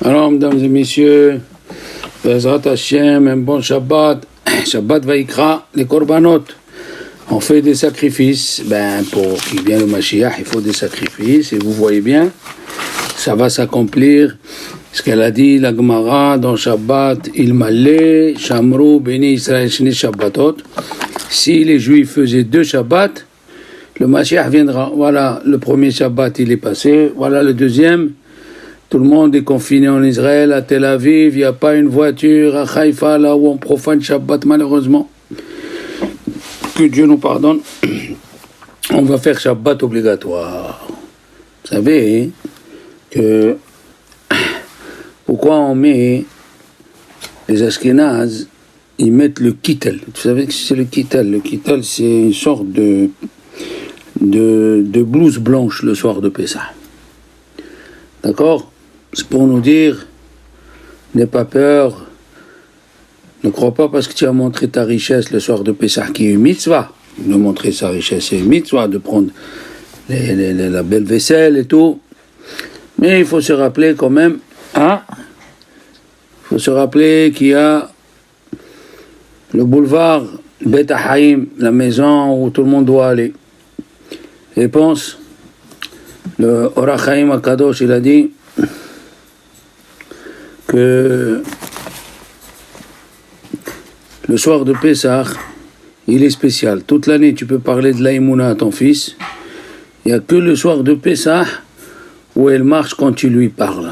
Alors, mesdames et messieurs, Bezrat Hashem, un bon Shabbat, Shabbat Vaikra, les Korbanot. On fait des sacrifices, pour qu'il vienne le Mashiach, il faut des sacrifices, et vous voyez bien, ça va s'accomplir. Ce qu'elle a dit, la Gemara, dans Shabbat, il malé, Shamru, Béni Israël, Shni Shabbatot. Si les Juifs faisaient 2 Shabbats, le Mashiach viendra. Voilà, le premier Shabbat, il est passé. Voilà le deuxième. Tout le monde est confiné en Israël, à Tel Aviv, il n'y a pas une voiture, à Haïfa, là où on profane Shabbat, malheureusement. Que Dieu nous pardonne. On va faire Shabbat obligatoire. Vous savez que pourquoi on met les Ashkénazes, ils mettent le kittel. Vous savez que c'est le kittel. Le kittel, c'est une sorte de blouse blanche le soir de Pessah. D'accord? C'est pour nous dire, n'aie pas peur, ne crois pas parce que tu as montré ta richesse le soir de Pessah qui est une mitzvah. De montrer sa richesse, c'est une mitzvah, de prendre la belle vaisselle et tout. Mais il faut se rappeler quand même, il faut se rappeler qu'il y a le boulevard Bet Haïm, la maison où tout le monde doit aller. Et pense, le Or HaChaim HaKadosh, il a dit que le soir de Pessah, il est spécial. Toute l'année, tu peux parler de l'Aïmouna à ton fils. Il n'y a que le soir de Pessah où elle marche quand tu lui parles.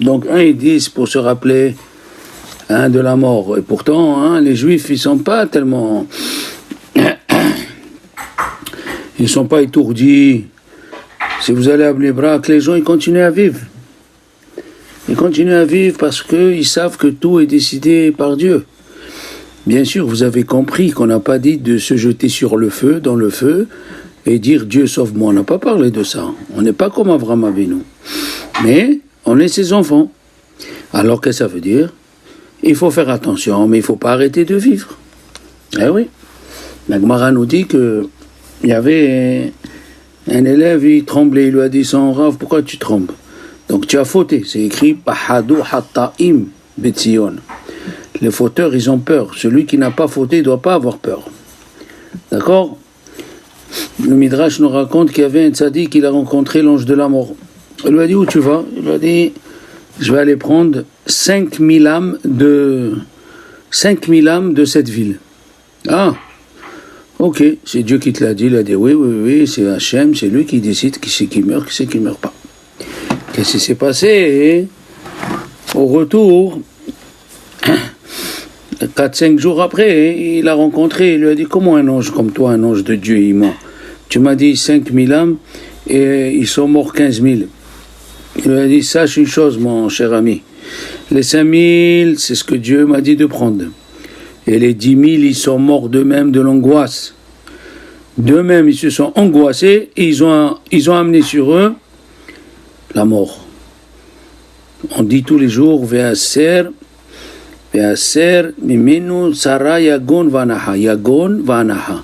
Donc, ils disent pour se rappeler de la mort. Et pourtant, les Juifs, ils ne sont pas tellement... ils ne sont pas étourdis. Si vous allez à Bnei Brak, les gens, ils continuent à vivre. Ils continuent à vivre parce qu'ils savent que tout est décidé par Dieu. Bien sûr, vous avez compris qu'on n'a pas dit de se jeter sur le feu, dans le feu, et dire Dieu sauve-moi. On n'a pas parlé de ça. On n'est pas comme Abraham Avinu. Mais on est ses enfants. Alors qu'est-ce que ça veut dire? Il faut faire attention, mais il ne faut pas arrêter de vivre. Eh oui. La Gemara nous dit qu'il y avait un élève, il tremblait, il lui a dit son Rav, pourquoi tu trembles? Donc tu as fauté, c'est écrit Pahadu Hatta'im Betzion. Les fauteurs, ils ont peur. Celui qui n'a pas fauté, il ne doit pas avoir peur. D'accord? Le Midrash nous raconte qu'il y avait un tzaddik qui a rencontré l'ange de la mort. Il lui a dit où tu vas? Il lui a dit je vais aller prendre 5000 âmes de cette ville. Ah, ok, c'est Dieu qui te l'a dit. Il a dit oui, c'est Hachem, c'est lui qui décide qui c'est qui meurt, qui c'est qui meurt pas. Qu'est-ce qui s'est passé? Au retour, 4-5 jours après, il a rencontré, il lui a dit comment un ange comme toi, un ange de Dieu, il ment? Tu m'as dit 5000 âmes et ils sont morts 15 000. Il lui a dit sache une chose, mon cher ami, les 5000, c'est ce que Dieu m'a dit de prendre. Et les 10 000, ils sont morts d'eux-mêmes de l'angoisse. D'eux-mêmes, ils se sont angoissés et ils ont amené sur eux la mort. On dit tous les jours, Ve'aser, Mimenu, Sara, Yagon, Vanaha.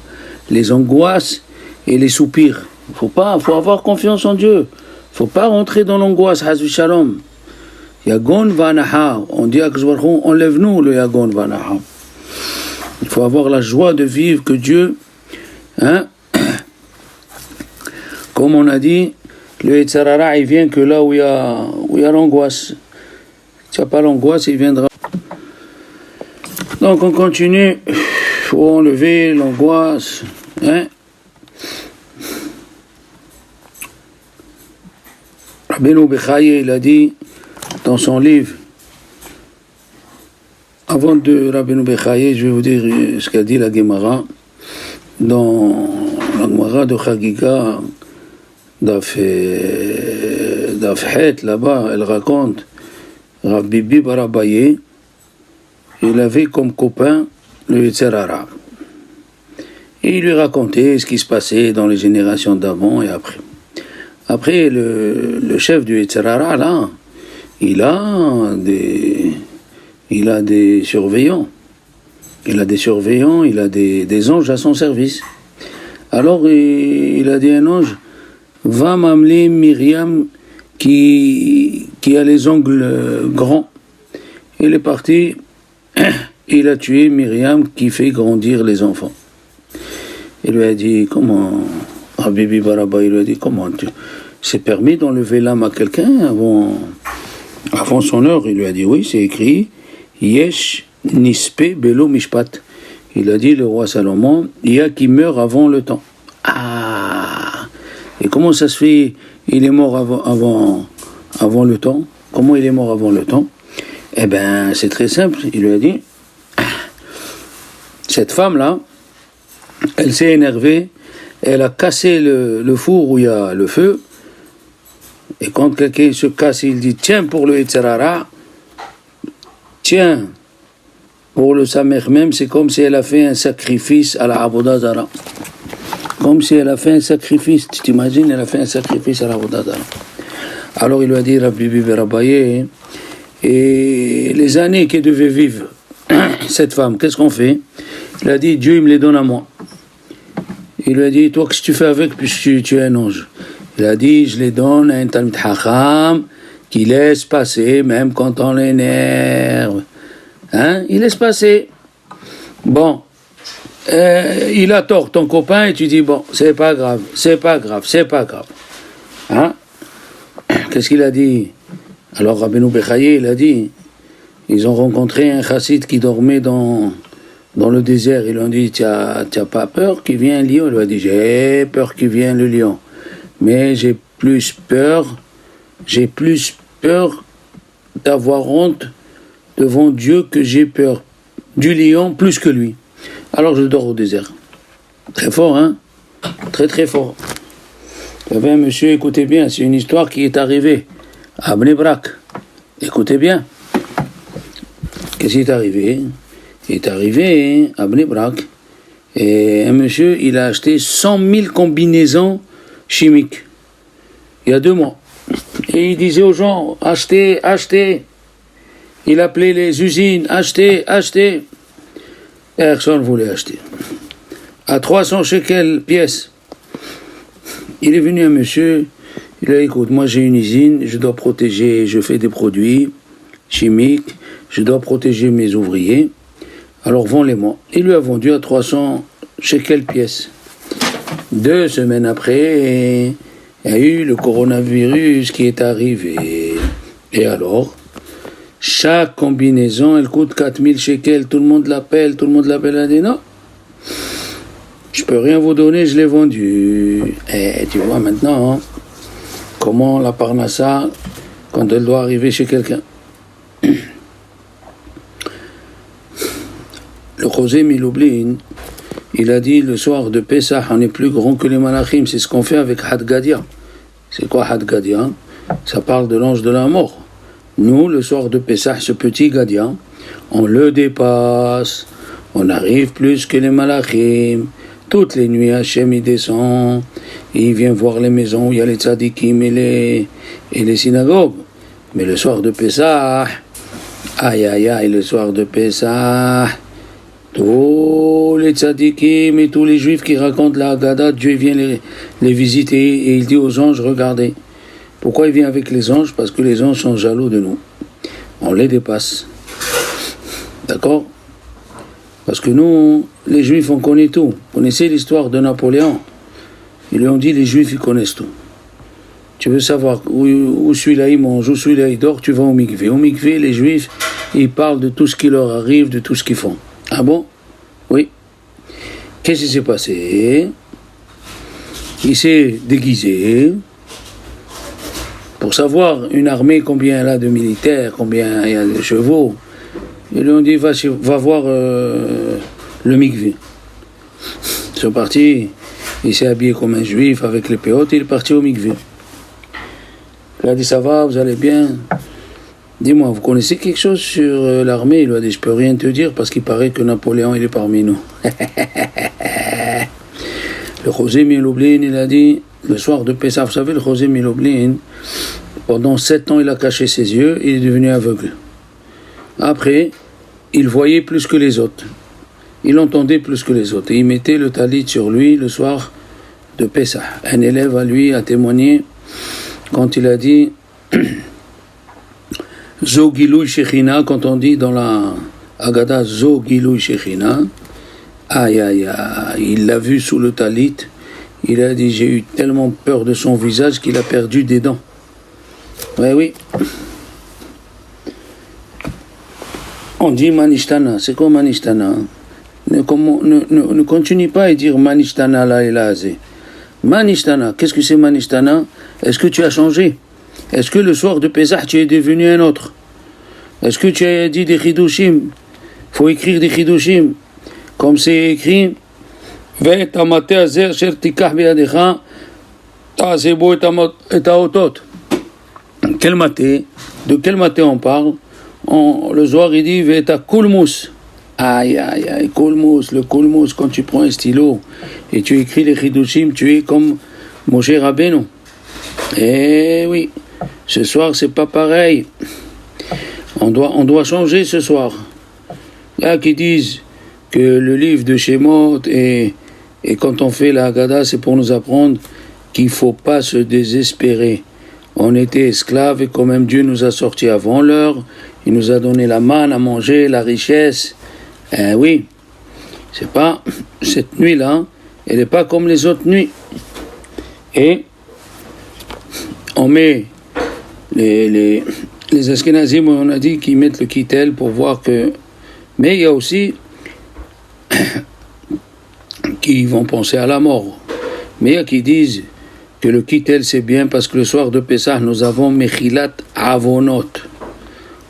Les angoisses et les soupirs. Faut avoir confiance en Dieu. Faut pas rentrer dans l'angoisse, Hazvi Shalom. Yagon, Vanaha. On dit à Kzwarchon, enlève-nous le Yagon, Vanaha. Il faut avoir la joie de vivre que Dieu, comme on a dit, le Yetzer Hara, il vient que là où il y a l'angoisse. Si tu n'as pas l'angoisse, il viendra. Donc on continue, il faut enlever l'angoisse. Rabbeinu Bechaye, il a dit dans son livre, avant de Rabbeinu Bechaye, je vais vous dire ce qu'a dit la Gemara. Dans la Gemara de Chagiga, Daf Het, là-bas, elle raconte, Rav Bibi bar Abaye, il avait comme copain le Yetzer Hara. Et il lui racontait ce qui se passait dans les générations d'avant et après. Après, le chef du Yetzer Hara, là, il a des surveillants. Il a des anges à son service. Alors, il a dit à un ange, va m'amener Myriam qui qui a les ongles grands. Il est parti, il a tué Myriam qui fait grandir les enfants. Il lui a dit, comment, Habibi Baraba, il lui a dit, comment c'est permis d'enlever l'âme à quelqu'un avant son heure? Il lui a dit, oui, c'est écrit, Yesh Nispe Belo Mishpat. Il a dit, le roi Salomon, il y a qui meurt avant le temps. Ah! Et comment ça se fait? Il est mort avant le temps. Comment il est mort avant le temps? Eh bien, c'est très simple. Il lui a dit, cette femme-là, elle s'est énervée, elle a cassé le four où il y a le feu, et quand quelqu'un se casse, il dit, tiens pour le Yetzirara, tiens pour le Samer même, c'est comme si elle a fait un sacrifice à la Avodah Zara. Comme si elle a fait un sacrifice, tu t'imagines, elle a fait un sacrifice à la Avodah Zara. Alors il lui a dit, Rabbi Berabaye, et les années qu'elle devait vivre, cette femme, qu'est-ce qu'on fait? Il a dit, Dieu il me les donne à moi. Il lui a dit, toi qu'est-ce que tu fais avec puisque tu es un ange? Il a dit, je les donne à un Talmid Chacham qui laisse passer même quand on l'énerve. Hein? Il laisse passer. Bon, il a tort ton copain et tu dis, bon, c'est pas grave. Hein? Qu'est-ce qu'il a dit? Alors Rabbeinu Bechaye, il a dit, ils ont rencontré un chassid qui dormait dans le désert. Ils lui ont dit, tu as pas peur qu'il vienne un lion? Il lui a dit, j'ai peur qu'il vienne le lion. Mais j'ai plus peur d'avoir honte devant Dieu que j'ai peur du lion plus que lui. Alors je dors au désert. Très fort, hein? Très très fort. Il y avait un monsieur, écoutez bien, c'est une histoire qui est arrivée à Bnei Brak. Écoutez bien. Qu'est-ce qui est arrivé? Il est arrivé à Bnei Brak et un monsieur, il a acheté 100 000 combinaisons chimiques il y a 2 mois. Et il disait aux gens, achetez, achetez. Il appelait les usines, achetez, achetez. Personne ne voulait acheter. À 300 shekels pièce. Il est venu un monsieur, il a dit, écoute, moi j'ai une usine, je dois protéger, je fais des produits chimiques, je dois protéger mes ouvriers, alors vends-les-moi. Il lui a vendu à 300 shekels pièce. 2 semaines après, il y a eu le coronavirus qui est arrivé. Et alors, chaque combinaison, elle coûte 4000 shekels, tout le monde l'appelle, elle a dit non. Je peux rien vous donner, je l'ai vendu. Et tu vois maintenant, hein, comment la parnassa, quand elle doit arriver chez quelqu'un. Le Chosé Miloublin, il a dit le soir de Pessah, on est plus grand que les Malachim. C'est ce qu'on fait avec Had Gadia. C'est quoi Had Gadia? Ça parle de l'ange de la mort. Nous, le soir de Pessah, ce petit Gadia, on le dépasse. On arrive plus que les Malachim. Toutes les nuits, Hachem il descend. Et il vient voir les maisons où il y a les tzadikim et les synagogues. Mais le soir de Pessah, aïe aïe aïe, le soir de Pessah, tous les tzadikim et tous les juifs qui racontent la Haggadah, Dieu vient les visiter et il dit aux anges, regardez. Pourquoi il vient avec les anges? Parce que les anges sont jaloux de nous. On les dépasse. D'accord? Parce que nous, les juifs, on connaît tout. Vous connaissez l'histoire de Napoléon? Ils lui ont dit, les juifs, ils connaissent tout. Tu veux savoir où celui-là il mange, où celui-là il dort, tu vas au mikvé. Au mikvé, les juifs, ils parlent de tout ce qui leur arrive, de tout ce qu'ils font. Ah bon? Oui. Qu'est-ce qui s'est passé? Il s'est déguisé pour savoir une armée, combien elle a de militaires, combien il y a de chevaux. Ils lui ont dit, va voir le mikvé. Ils sont partis, il s'est habillé comme un juif avec les péotes, il est parti au mikvé. Il a dit, ça va, vous allez bien? Dis-moi, vous connaissez quelque chose sur l'armée? Il lui a dit, je peux rien te dire parce qu'il paraît que Napoléon, il est parmi nous. Le Chosé Miloublin, il a dit, le soir de Pessah, vous savez, le Chosé Miloublin, pendant 7 ans, il a caché ses yeux, il est devenu aveugle. Après, il voyait plus que les autres. Il entendait plus que les autres. Et il mettait le talit sur lui le soir de Pessah. Un élève à lui a témoigné quand il a dit Zo Gilui Shechina, quand on dit dans la Agada Zo Gilui Shechina, aïe aïe aïe, il l'a vu sous le talit, il a dit j'ai eu tellement peur de son visage qu'il a perdu des dents. Ouais, oui. On dit Manishtana, c'est quoi Manishtana? Ne continue pas à dire Manishtana la elazé. Manishtana, qu'est-ce que c'est Manishtana? Est-ce que tu as changé? Est-ce que le soir de Pesach tu es devenu un autre? Est-ce que tu as dit des chidushim? Faut écrire des chidushim. Comme c'est écrit, Ve tamate azer sher tikach beyadecha ta'asebo et aotot. Quel maté? De quel maté on parle? Le soir il dit Ve ta kulmus. Aïe aïe aïe, kulmus, le kulmus, quand tu prends un stylo et tu écris les chidushim, tu es comme Moshe Rabbeinu. Eh oui, ce soir c'est pas pareil. On doit changer ce soir. Il y a qui disent que le livre de Shemot et quand on fait la Haggadah, c'est pour nous apprendre qu'il ne faut pas se désespérer. On était esclaves et quand même Dieu nous a sortis avant l'heure, il nous a donné la manne à manger, la richesse. Oui, c'est pas cette nuit-là, elle n'est pas comme les autres nuits. Et on met les Ashkenazim, on a dit qu'ils mettent le kittel pour voir que... Mais il y a aussi qui vont penser à la mort. Mais il y a qui disent que le kittel c'est bien parce que le soir de Pessah nous avons Mechilat Avonot.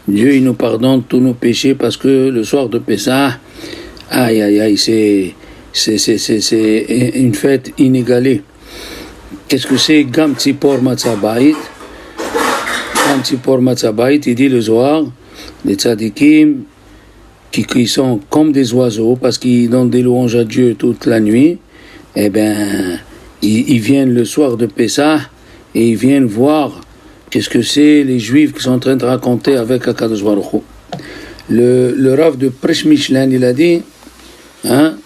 Dieu il nous pardonne tous nos péchés parce que le soir de Pessah, aïe aïe aïe, c'est une fête inégalée. Qu'est-ce que c'est Gam Tzipor Matzabait? Gam Tzipor Matzabait, il dit le soir, les tzadikim qui sont comme des oiseaux parce qu'ils donnent des louanges à Dieu toute la nuit, eh bien, ils viennent le soir de Pessah et ils viennent voir qu'est-ce que c'est les Juifs qui sont en train de raconter avec Akadosh Baruch Hu. Le Rav de Presh Michelin, il a dit, hein,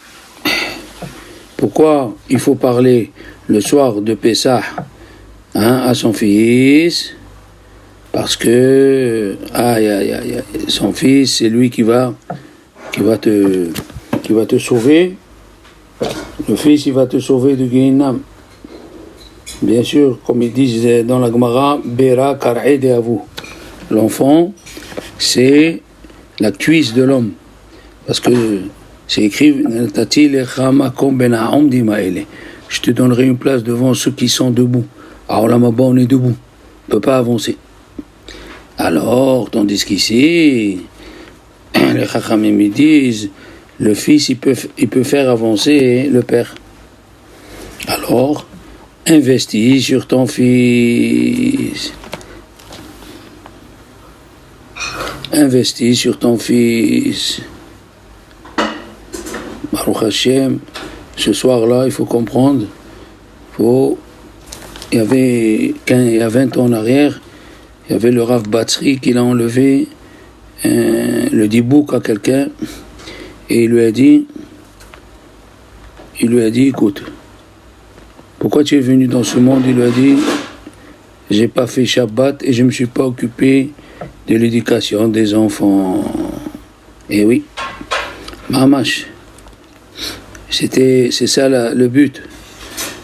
pourquoi il faut parler le soir de Pessah à son fils? Parce que son fils, c'est lui qui va te sauver. Le fils, il va te sauver de Gehinam. Bien sûr, comme ils disent dans la Gemara, Bera Kar'e de Avou. L'enfant, c'est la cuisse de l'homme. Parce que c'est écrit, je te donnerai une place devant ceux qui sont debout. Alors là-bas, on est debout. On ne peut pas avancer. Alors, tandis qu'ici, les Chachamim disent, le fils, il peut faire avancer le père. Alors, investis sur ton fils. Investis sur ton fils. Baruch Hashem, ce soir-là, il faut comprendre, il y a 20 ans en arrière, il y avait le Rav Batsri qui l'a enlevé le dibouk à quelqu'un et il lui a dit écoute, pourquoi tu es venu dans ce monde? Il lui a dit j'ai pas fait Shabbat et je me suis pas occupé de l'éducation des enfants. Et oui, mamash, c'est ça le but.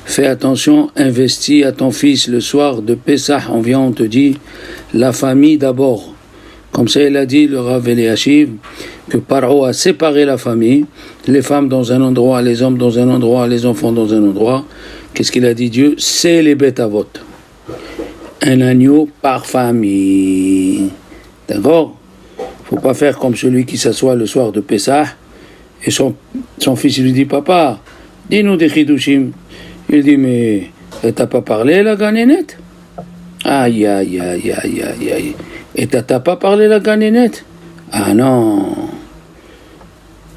Fais attention, investis à ton fils le soir de Pessah. On te dit la famille d'abord. Comme ça, il a dit, le Rav Eliashiv, que Paro a séparé la famille, les femmes dans un endroit, les hommes dans un endroit, les enfants dans un endroit. Qu'est-ce qu'il a dit Dieu? C'est les bêtes à vote. Un agneau par famille. D'accord? Faut pas faire comme celui qui s'assoit le soir de Pessah et son fils lui dit papa, dis-nous des chidushim. Il dit mais t'as pas parlé la ganénette? Aïe aïe aïe aïe aïe aïe. Et t'as pas parlé la ganénette? Ah non,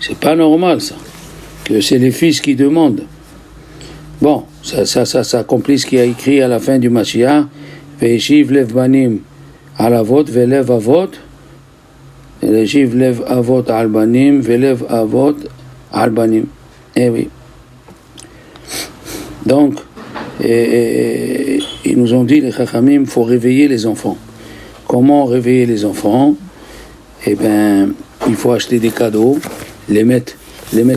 c'est pas normal ça. Que c'est les fils qui demandent. Bon, ça accomplit ce qu'il a écrit à la fin du Mashiach. Ve'eshiv lev banim al avot ve'lev avot. Ve'eshiv lev avot al banim ve'lev avot al banim. Eh oui. Donc, ils nous ont dit, les Chachamim, il faut réveiller les enfants. comment réveiller les enfants? Eh bien, il faut acheter des cadeaux, les mettre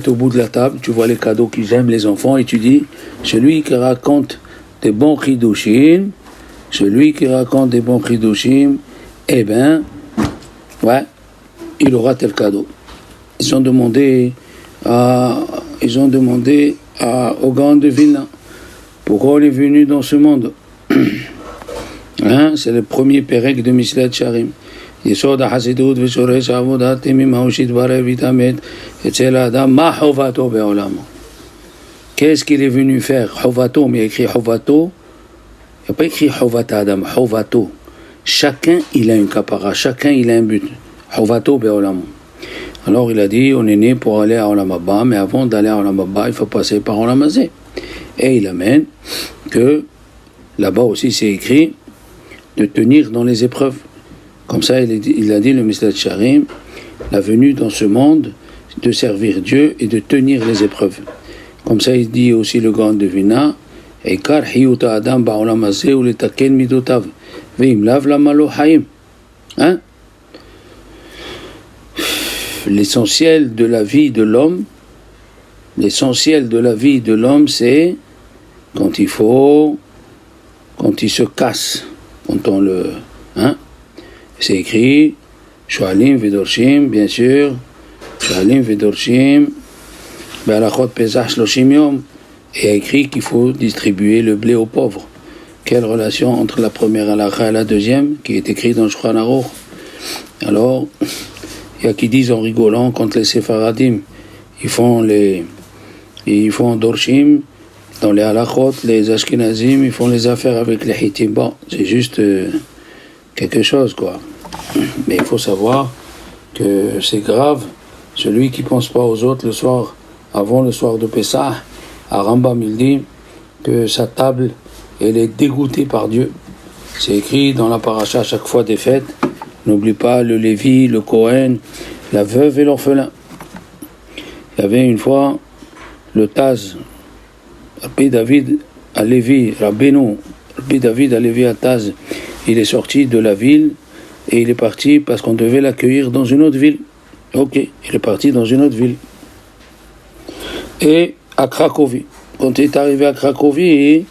au bout de la table. Tu vois les cadeaux qu'ils aiment, les enfants, et tu dis, celui qui raconte des bons chidushim, eh bien, ouais, il aura tel cadeau. Ils ont demandé au Gaon de Vilna, pourquoi on est venu dans ce monde? Hein? C'est le premier pérec de Misilat Sharim. יסוד החסידות ושורש העבודה מהו שיתברר ויתאמת אצל האדם מה חובתו בעולמו. Qu'est-ce qu'il est venu faire? חובתו, mais il y a écrit חובתו, il n'y a pas écrit חובת האדם, חובתו. Chacun il a une kapara, chacun il a un but. חובתו בעולמו. Alors il a dit, on est né pour aller à Olam Haba, mais avant d'aller à Olam Haba, il faut passer par Olam Hazé. Et il amène que là-bas aussi c'est écrit de tenir dans les épreuves. Comme ça, il a dit le Misilat Sharim, la venue dans ce monde, de servir Dieu et de tenir les épreuves. Comme ça, il dit aussi le Gaon de Vilna, Ekar hiyuta adam ba'olam hazeh uletaken midotav, ve'im lav lama lo hayim. Hein? L'essentiel de la vie de l'homme, c'est quand il se casse, quand on le... Hein? C'est écrit, Shoalim Vedorshim, bien sûr, Shoalim Vedorshim, Be'alachot Pesach Shloshim Yom, et écrit qu'il faut distribuer le blé aux pauvres. Quelle relation entre la première halakha et la deuxième, qui est écrite dans le Shulchan Aruch? Alors, il y a qui disent en rigolant, quand les Sefaradim, ils font Dorshim, dans les halachot, les Ashkenazim, ils font les affaires avec les Hittim. Bon, c'est juste quelque chose, quoi. Mais il faut savoir que c'est grave, celui qui ne pense pas aux autres le soir, avant le soir de Pessah, à Rambam il dit que sa table, elle est dégoûtée par Dieu. C'est écrit dans la paracha à chaque fois des fêtes, n'oublie pas le Lévi, le Kohen, la veuve et l'orphelin. Il y avait une fois le Taz, Rabbi David à Lévi, Rabbi David à Lévi à Taz, il est sorti de la ville et il est parti parce qu'on devait l'accueillir dans une autre ville. Ok, il est parti dans une autre ville. Et à Cracovie. Quand il est arrivé à Cracovie,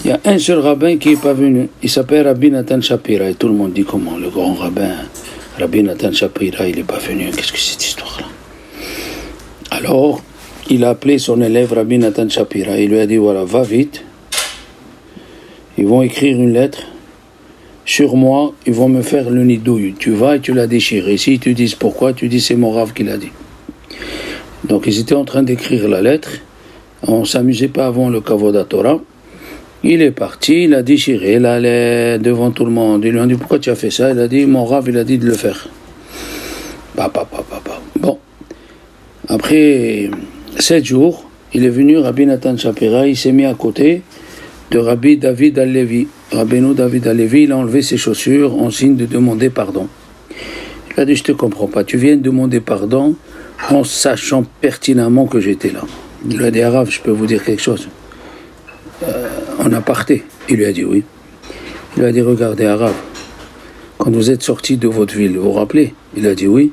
il y a un seul rabbin qui n'est pas venu. Il s'appelle Rabbi Nathan Shapira. Et tout le monde dit comment? Le grand rabbin, Rabbi Nathan Shapira, il n'est pas venu. Qu'est-ce que c'est cette histoire-là? Alors, il a appelé son élève Rabbi Nathan Shapira. Il lui a dit, voilà, va vite. Ils vont écrire une lettre. Sur moi, ils vont me faire le nidouille. Tu vas et tu la déchires. Et s'ils te disent pourquoi, tu dis c'est mon Rav qui l'a dit. Donc ils étaient en train d'écrire la lettre. On ne s'amusait pas avant le Kavod Torah. Il est parti, il a déchiré la lettre devant tout le monde. Ils lui ont dit pourquoi tu as fait ça? Il a dit mon Rav, il a dit de le faire. Bon. Après 7 jours, il est venu, Rabbi Nathan Shapira, il s'est mis à côté de Rabbi David Alevi. Rabbeinu David Alevi, il a enlevé ses chaussures en signe de demander pardon. Il a dit, je te comprends pas, tu viens de demander pardon en sachant pertinemment que j'étais là. Il lui a dit, Arabe, je peux vous dire quelque chose? En aparté. Il lui a dit oui. Il lui a dit, regardez Arabe, quand vous êtes sorti de votre ville, vous vous rappelez? Il a dit oui.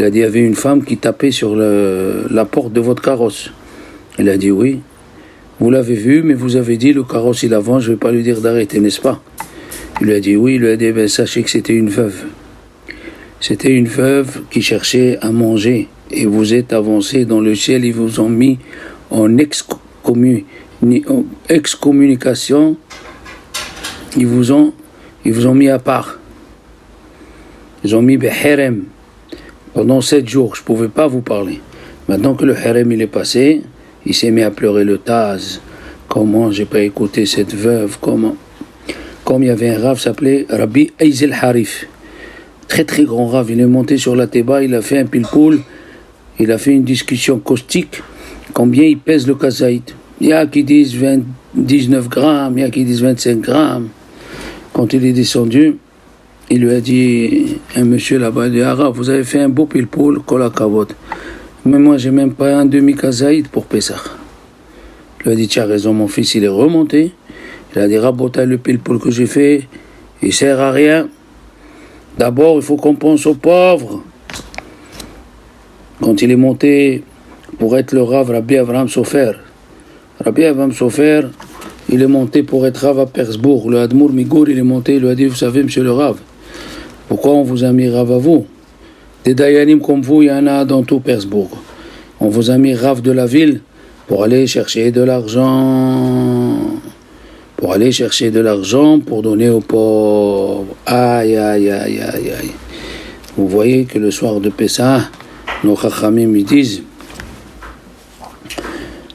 Il a dit, il y avait une femme qui tapait sur la porte de votre carrosse. Il a dit oui. Vous l'avez vu, mais vous avez dit, le carrosse il avance, je ne vais pas lui dire d'arrêter, n'est-ce pas? Il lui a dit oui, il lui a dit, ben, sachez que c'était une veuve. C'était une veuve qui cherchait à manger, et vous êtes avancé dans le ciel, ils vous ont mis en excommunication, ils vous ont mis à part. Ils ont mis Beherem. Pendant 7 jours, je ne pouvais pas vous parler. Maintenant que le Herem il est passé, il s'est mis à pleurer le Taz. Comment j'ai pas écouté cette veuve? Comment? Comme il y avait un Rav s'appelait Rabbi Eizel Harif. Très très grand Rav. Il est monté sur la Théba, il a fait un pilpoul, il a fait une discussion caustique. Combien il pèse le kazaït? Il y a qui disent 19 grammes, il y a qui disent 25 grammes. Quand il est descendu, il lui a dit, un monsieur là-bas, il dit, Arabe, vous avez fait un beau pilpoul, kola kavod. Mais moi, j'ai même pas un demi-kazaïd pour Pessah. Il lui a dit, tu as raison, mon fils, il est remonté. Il a dit, Rabotai, le pilpoul que j'ai fait, il sert à rien. D'abord, il faut qu'on pense aux pauvres. Quand il est monté pour être le Rav Rabbi Avraham Sofer, Rabbi Avraham Sofer, il est monté pour être Rav à Persbourg. Le Admour Migour, il est monté, il lui a dit, vous savez, monsieur le Rav, pourquoi on vous a mis Rav à vous? Des Dayanim comme vous, il y en a dans tout Persbourg. On vous a mis Rav de la ville pour aller chercher de l'argent. Pour aller chercher de l'argent pour donner aux pauvres. Aïe, aïe, aïe, aïe, aïe. Vous voyez que le soir de Pessah, nos Chachamim ils disent,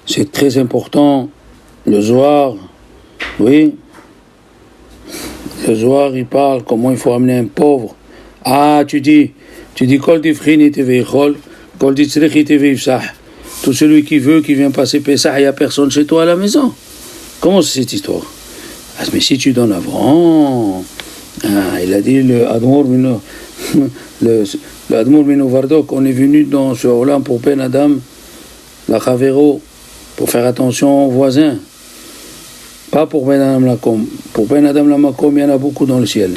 c'est très important, le Zohar, oui, le Zohar il parle comment il faut amener un pauvre. Ah, tu dis, Kol Difrin Iteveichol, Kol Ditzrich Iteveifsah. Tout celui qui veut, qui vient passer Pessah, il n'y a personne chez toi à la maison. Comment c'est cette histoire? Ah, mais si tu donnes avant, il a dit le Admour Mino Vardok, on est venu dans ce Olam pour Ben Adam, la Chavero, pour faire attention aux voisins. Pas pour Ben Adam Lakom. Pour Ben Adam Lamakom, il y en a beaucoup dans le ciel.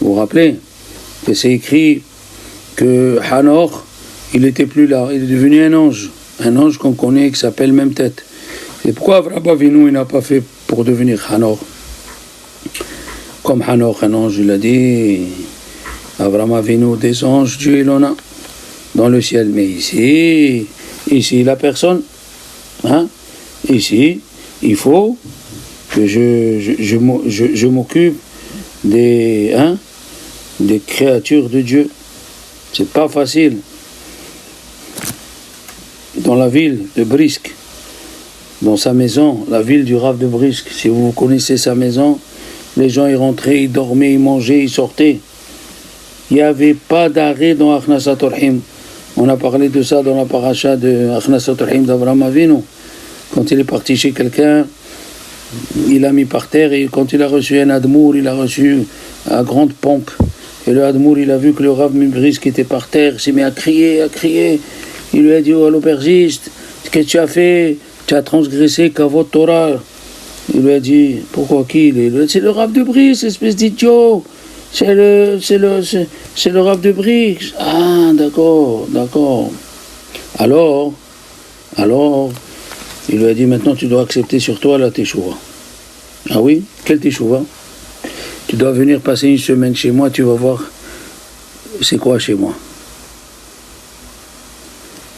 Vous vous rappelez que c'est écrit que Hanor, il n'était plus là, il est devenu un ange qu'on connaît, qui s'appelle même tête. Et pourquoi Avraham Avinu il n'a pas fait pour devenir Hanor? Comme Hanor, un ange, il a dit, Avraham Avinu, des anges, Dieu il en a dans le ciel. Mais ici la personne, hein? Ici, il faut que je m'occupe des créatures de Dieu. C'est pas facile. Dans la ville de Brisk, dans sa maison, la ville du Rav de Brisk, si vous connaissez sa maison, les gens y rentraient, ils dormaient, ils mangeaient, ils sortaient. Il n'y avait pas d'arrêt dans Achnasat Orhim. On a parlé de ça dans la paracha de Achnasat Orhim d'Avraham Avinu. Quand il est parti chez quelqu'un, il a mis par terre, et quand il a reçu un Admour, il a reçu à grande pompe. Et le Admour, il a vu que le Rav Brisk était par terre, il s'est mis à crier. Il lui a dit, oh, à l'aubergiste, qu'est-ce que tu as fait? Tu as transgressé Kavod Torah. Il lui a dit, pourquoi qui? Il a dit, c'est le Rav de Brisk, espèce d'idiot. C'est le Rav de Brisk. Ah, d'accord. Alors, il lui a dit, maintenant tu dois accepter sur toi la teshuva. Ah oui? Quelle teshuva? Tu dois venir passer une semaine chez moi, tu vas voir c'est quoi chez moi.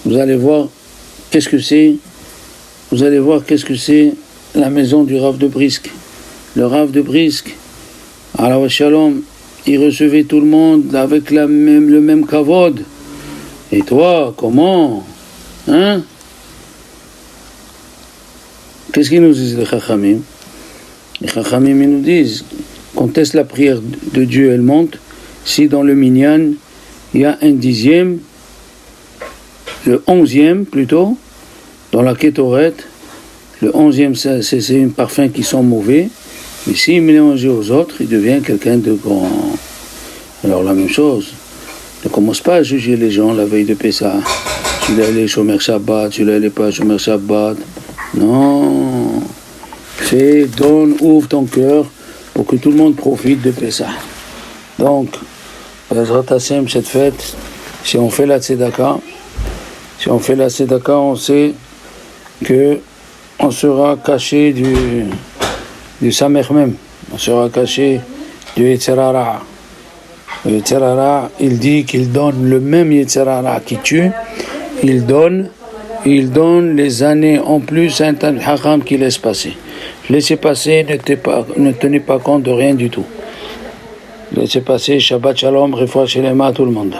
Vous allez voir qu'est-ce que c'est. Vous allez voir qu'est-ce que c'est la maison du Rav de Brisk. Le Rav de Brisk, alors Shalom, il recevait tout le monde avec le même kavod. Et toi, comment? Hein? Qu'est-ce qu'ils nous disent les Chachamim? Les Chachamim ils nous disent, quand est-ce la prière de Dieu elle monte? Si dans le minyan, il y a un dixième, le 11e plutôt, dans la Kétoret, le 11e c'est un parfum qui sent mauvais, mais s'il est mélangé aux autres, il devient quelqu'un de grand. Alors la même chose, ne commence pas à juger les gens la veille de Pessah. Tu l'as allé Shomer Shabbat, tu l'as allé pas Shomer Shabbat. Non, donne, ouvre ton cœur pour que tout le monde profite de Pessah. Donc, Bezrat Hashem, cette fête, si on fait la tzedaka, on sait que on sera caché du Samer même, on sera caché du Yetzer Hara. Le Yetzer Hara, il dit qu'il donne le même Yetzer Hara qui tue, il donne les années en plus un temps haram qui laisse passer. Laissez passer, ne tenez pas compte de rien du tout. Laissez passer, Shabbat Shalom, Refoua Shelema à tout le monde.